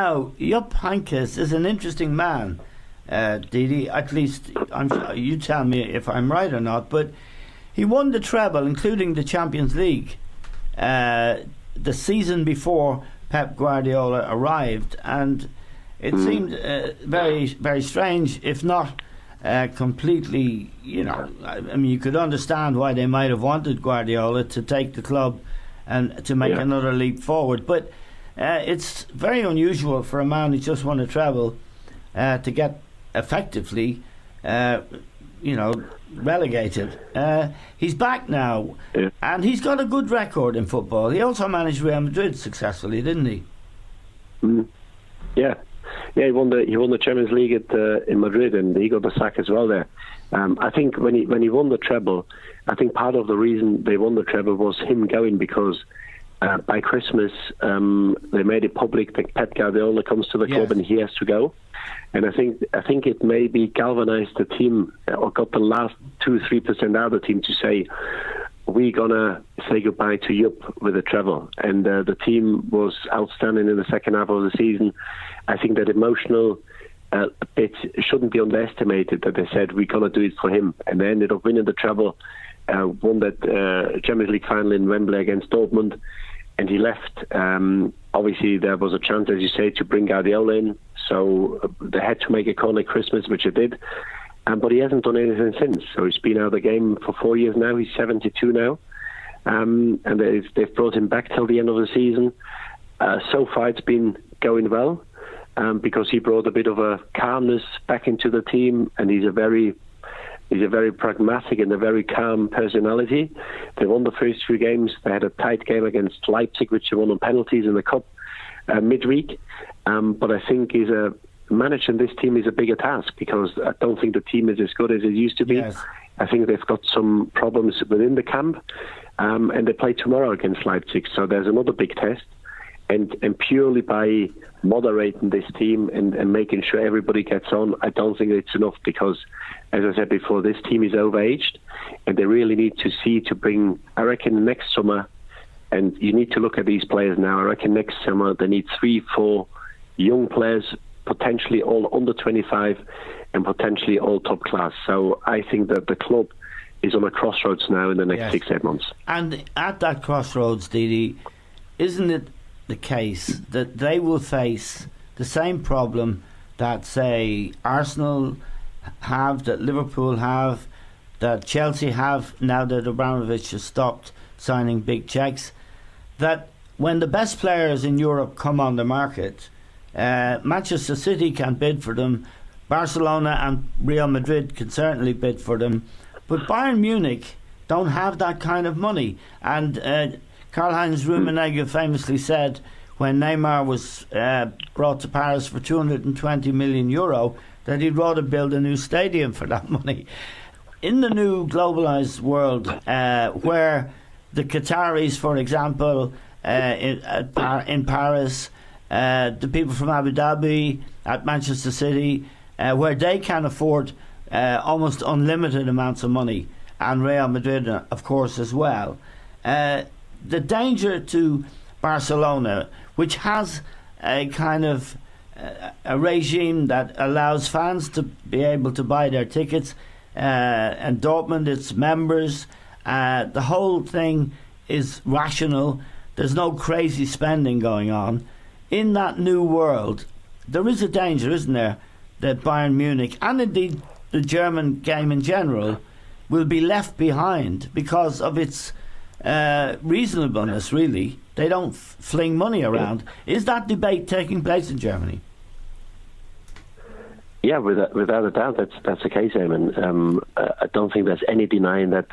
Now, Jupp Heynckes is an interesting man, Didi. At least, I'm sure, you tell me if I'm right or not. But he won the treble, including the Champions League, the season before Pep Guardiola arrived, and it seemed very, very strange, if not completely. I mean, you could understand why they might have wanted Guardiola to take the club and to make another leap forward, but it's very unusual for a man who just won a treble to get effectively, relegated. He's back now, and he's got a good record in football. He also managed Real Madrid successfully, didn't he? Yeah, he won the Champions League in Madrid, and he got the sack as well there. I think when he won the treble, I think part of the reason they won the treble was him going, because by Christmas they made it public that Pep Guardiola comes to the club and he has to go. And I think it maybe galvanized the team, or got the last 2-3% out of the team to say, we're gonna say goodbye to Jupp with a treble. And the team was outstanding in the second half of the season. I think that emotional bit shouldn't be underestimated, that they said we're gonna do it for him, and they ended up winning the treble, won that Champions League final in Wembley against Dortmund, and he left. Obviously, there was a chance, as you say, to bring Guardiola in, so they had to make a call at Christmas, which they did. But he hasn't done anything since. So he's been out of the game for 4 years now. He's 72 now. And they've brought him back till the end of the season. So far, it's been going well, because he brought a bit of a calmness back into the team, and he's a very pragmatic and a very calm personality. They won the first 3 games. They had a tight game against Leipzig, which they won on penalties in the cup midweek. But I think managing this team is a bigger task, because I don't think the team is as good as it used to be. Yes. I think they've got some problems within the camp, and they play tomorrow against Leipzig. So there's another big test. And purely by moderating this team and making sure everybody gets on, I don't think it's enough, because, as I said before, this team is overaged, and they really need to bring, I reckon, next summer, and you need to look at these players now, I reckon next summer they need 3-4 young players, potentially all under 25 and potentially all top class. So I think that the club is on a crossroads now in the next 6-8 months. And at that crossroads, Didi, isn't it the case that they will face the same problem that, say, Arsenal have, that Liverpool have, that Chelsea have, now that Abramovich has stopped signing big cheques, that when the best players in Europe come on the market, Manchester City can bid for them, Barcelona and Real Madrid can certainly bid for them, but Bayern Munich don't have that kind of money. And Karl-Heinz Rummenigge famously said, when Neymar was brought to Paris for €220 million, that he'd rather build a new stadium for that money. In the new globalised world, where the Qataris, for example, in Paris, the people from Abu Dhabi, at Manchester City, where they can afford almost unlimited amounts of money, and Real Madrid, of course, as well. The danger to Barcelona, which has a kind of a regime that allows fans to be able to buy their tickets, and Dortmund, its members, the whole thing is rational. There's no crazy spending going on. In that new world, there is a danger, isn't there, that Bayern Munich, and indeed the German game in general, will be left behind because of its reasonableness, really. They don't fling money around. Is that debate taking place in Germany? Yeah, without a doubt, that's the case, Eamon. I don't think there's any denying that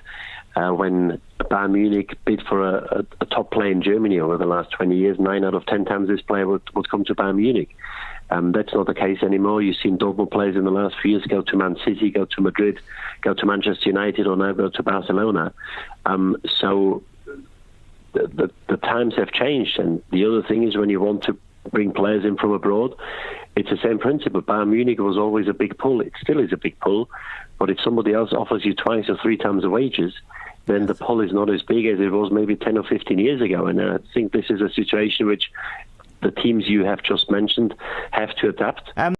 when Bayern Munich bid for a top player in Germany over the last 20 years, 9 out of 10 times this player would come to Bayern Munich. That's not the case anymore. You've seen Dortmund players in the last few years go to Man City, go to Madrid, go to Manchester United, or now go to Barcelona. So the times have changed. And the other thing is, when you want to bring players in from abroad, it's the same principle. Bayern Munich was always a big pull. It still is a big pull. But if somebody else offers you 2 or 3 times the wages, then the pull is not as big as it was maybe 10 or 15 years ago. And I think this is a situation which the teams you have just mentioned have to adapt.